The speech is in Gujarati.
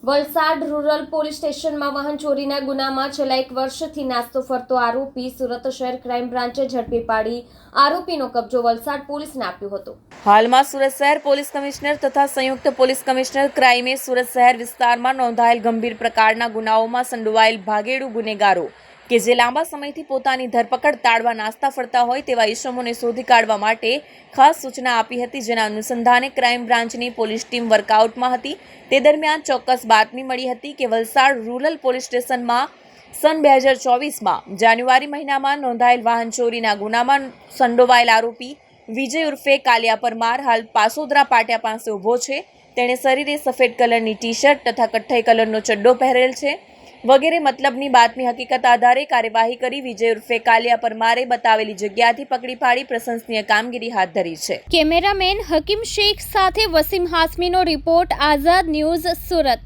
વલસાડ રૂરલ પોલીસ સ્ટેશનમાં વાહન ચોરીના ગુનામાં છેલ્લા 1 વર્ષથી નાસ્તો ફરતો આરોપી સુરત શહેર ક્રાઇમ બ્રાન્ચે ઝડપી પાડી આરોપીનો કબજો વલસાડ પોલીસને આપ્યો હતો। હાલમાં સુરત શહેર પોલીસ કમિશનર તથા સંયુક્ત પોલીસ કમિશનર ક્રાઇમે સુરત શહેર વિસ્તારમાં નોંધાયેલ ગંભીર પ્રકારના ગુનાઓમાં સંડોવાયેલ ભાગેડુ ગુનેગારો કે જે લાંબા સમયથી પોતાની ધરપકડ ટાળવા નાસ્તા ફરતા હોય તેવા ઇસમોને શોધી કાઢવા માટે ખાસ સૂચના આપી હતી, જેના અનુસંધાને ક્રાઇમ બ્રાન્ચની પોલીસ ટીમ વર્કઆઉટમાં હતી। તે દરમિયાન ચોક્કસ બાતમી મળી હતી કે વલસાડ રૂરલ પોલીસ સ્ટેશનમાં સન 2024માં જાન્યુઆરી મહિનામાં નોંધાયેલ વાહન ચોરીના ગુનામાં સંડોવાયેલ આરોપી વિજય ઉર્ફે કાલિયા પરમાર હાલ પાસોદરા પાટિયા પાસે ઊભો છે। તેણે શરીરે સફેદ કલરની ટી શર્ટ તથા કથ્થઈ કલરનો ચડ્ડો પહેરેલ છે વગેરે મતલબની બાતમી હકીકત આધારે કાર્યવાહી કરી વિજય ઉર્ફે કાલિયા પરમારે બતાવેલી જગ્યાથી પકડી પાડી પ્રશંસનીય કામગીરી હાથ ધરી છે। કેમેરામેન હકીમ શેખ સાથે વસીમ હાસમીનો રિપોર્ટ, આઝાદ ન્યૂઝ, સુરત।